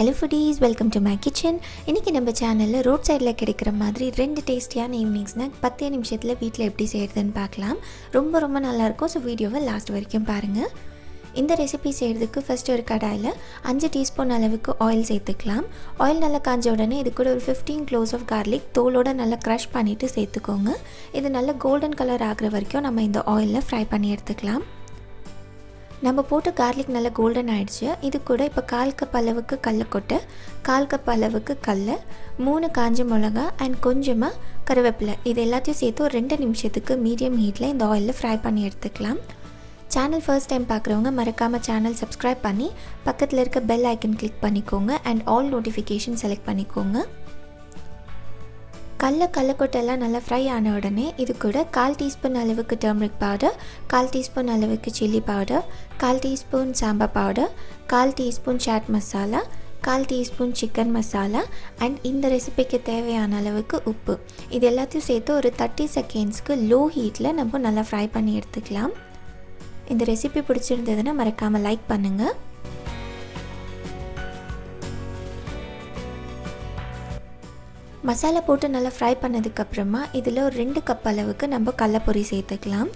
Hello foodies, welcome to my kitchen. இன்னைக்கு நம்ம சேனல்ல ரோட் சைடுல கிடைக்கிற மாதிரி ரெண்டு டேஸ்டியான ஈவினிங் ஸ்நாக் 10 நிமிஷத்துல வீட்ல எப்படி செய்யறதுன்னு பார்க்கலாம். ரொம்ப நல்லா இருக்கும். சோ வீடியோவை லாஸ்ட் வரைக்கும் பாருங்க. இந்த ரெசிபி செய்யறதுக்கு ஃபர்ஸ்ட் ஒரு கடாயில 5 டீஸ்பூன் அளவுக்கு ஆயில் சேர்த்துக்கலாம். ஆயில் நல்லா காஞ்ச உடனே இது கூட ஒரு 15 cloves of garlic தோலோட நல்லா crush பண்ணிட்டு சேர்த்துக்கோங்க. இது நல்ல golden color ஆகுற வரைக்கும் நம்ம இந்த ஆயில்ல ஃப்ரை பண்ணி எடுத்துக்கலாம். நம்ம போட்டு garlic நல்ல golden ஆயிடுச்சு. இது கூட இப்போ 1/4 கப் அளவுக்கு கடலைக்கொட்டை, 1/4 கப் அளவுக்கு கடலை, 3 காஞ்ச மிளகாய் and கொஞ்சமா கறிவேப்பிலை இது எல்லாத்தையும் சேர்த்து ஒரு 2 நிமிஷத்துக்கு மீடியம் ஹீட்ல இந்த ஆயில்ல ஃப்ரை பண்ணி எடுத்துக்கலாம். சேனல் ஃபர்ஸ்ட் டைம் பார்க்குறவங்க மறக்காம சேனல் சப்ஸ்கிரைப் பண்ணி பக்கத்தில் இருக்க பெல் ஐக்கன் கிளிக் பண்ணிக்கோங்க and ஆல் நோட்டிஃபிகேஷன் செலக்ட் பண்ணிக்கோங்க. கடலைக்கொட்டையெல்லாம் நல்லா ஃப்ரை ஆன உடனே இது கூட 1/4 டீஸ்பூன் அளவுக்கு turmeric powder, 1/4 டீஸ்பூன் அளவுக்கு chilli powder, 1/4 teaspoon sambar powder, 1/4 teaspoon chaat masala, 1/4 teaspoon chicken masala and இந்த ரெசிபிக்கு தேவையான அளவுக்கு உப்பு இது எல்லாத்தையும் சேர்த்து ஒரு 30 செகண்ட்ஸ்க்கு லோ ஹீட்டில் நம்ம நல்லா ஃப்ரை பண்ணி எடுத்துக்கலாம். இந்த ரெசிபி பிடிச்சிருந்ததுன்னா மறக்காமல் லைக் பண்ணுங்கள். மசாலா போட்டு நல்லா ஃப்ரை பண்ணதுக்கப்புறமா இதில் ஒரு 2 கப் அளவுக்கு நம்ம கடலைப்பொரி சேர்த்துக்கலாம்.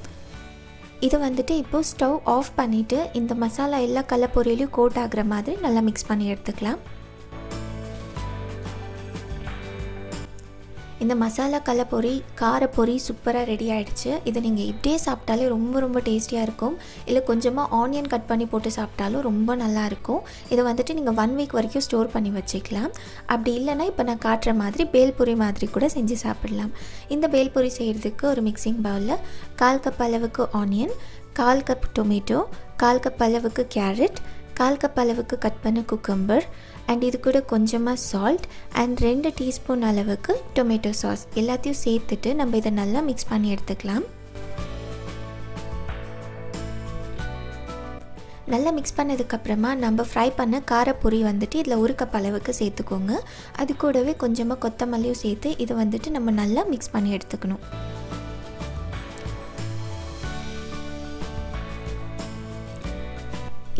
இதை வந்துட்டு இப்போது ஸ்டவ் ஆஃப் பண்ணிவிட்டு இந்த மசாலா எல்லா கடலைப்பொரியிலையும் கோட் ஆகிற மாதிரி நல்லா மிக்ஸ் பண்ணி எடுத்துக்கலாம். இந்த மசாலா கடலைப்பொரி காரப்பொரி சூப்பராக ரெடி ஆகிடுச்சு. இதை நீங்கள் இப்படியே சாப்பிட்டாலே ரொம்ப டேஸ்டியாக இருக்கும். இல்லை கொஞ்சமாக ஆனியன் கட் பண்ணி போட்டு சாப்பிட்டாலும் ரொம்ப நல்லாயிருக்கும். இதை வந்துட்டு நீங்கள் 1 வீக் வரைக்கும் ஸ்டோர் பண்ணி வச்சுக்கலாம். அப்படி இல்லைனா இப்போ நான் காட்டுற மாதிரி பேல்பூரி மாதிரி கூட செஞ்சு சாப்பிடலாம். இந்த பேல்பூரி செய்கிறதுக்கு ஒரு மிக்சிங் பவுலில் 1/4 கப் அளவுக்கு ஆனியன், 1/4 கப் டொமேட்டோ, 1/4 கப் அளவுக்கு கேரட், 1/4 கப் அளவுக்கு கட் பண்ண குக்கம்பர் அண்ட் இது கூட கொஞ்சமாக சால்ட் அண்ட் 2 டீஸ்பூன் அளவுக்கு டொமேட்டோ சாஸ் எல்லாத்தையும் சேர்த்துட்டு நம்ம இதை நல்லா மிக்ஸ் பண்ணி எடுத்துக்கலாம். நல்லா மிக்ஸ் பண்ணதுக்கப்புறமா நம்ம ஃப்ரை பண்ண காரப்பொரி வந்துட்டு இதில் 1 கப் அளவுக்கு சேர்த்துக்கோங்க. அது கூடவே கொஞ்சமாக கொத்தமல்லியும் சேர்த்து இதை வந்துட்டு நம்ம நல்லா மிக்ஸ் பண்ணி எடுத்துக்கணும்.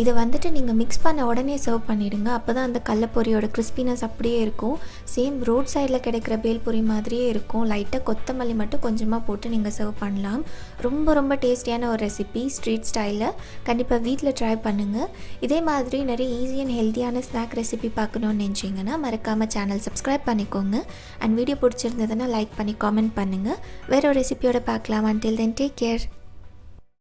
இதை வந்துட்டு நீங்கள் மிக்ஸ் பண்ண உடனே சர்வ் பண்ணிவிடுங்க. அப்போ தான் அந்த கடலைப்பொரியோட கிறிஸ்பினஸ் அப்படியே இருக்கும். சேம் ரோட் சைடில் கிடைக்கிற பேல்பூரி மாதிரியே இருக்கும். லைட்டாக கொத்தமல்லி மட்டும் கொஞ்சமாக போட்டு நீங்கள் சர்வ் பண்ணலாம். ரொம்ப டேஸ்டியான ஒரு ரெசிபி ஸ்ட்ரீட் ஸ்டைலில் கண்டிப்பாக வீட்டில் ட்ரை பண்ணுங்கள். இதே மாதிரி நிறைய ஈஸி அண்ட் ஹெல்த்தியான ஸ்நாக் ரெசிபி பார்க்கணுன்னு நினச்சிங்கன்னா மறக்காமல் சேனல் சப்ஸ்கிரைப் பண்ணிக்கோங்க அண்ட் வீடியோ பிடிச்சிருந்ததுன்னா லைக் பண்ணி காமெண்ட் பண்ணுங்கள். வேறு ஒரு ரெசிபியோட பார்க்கலாம். until then take care.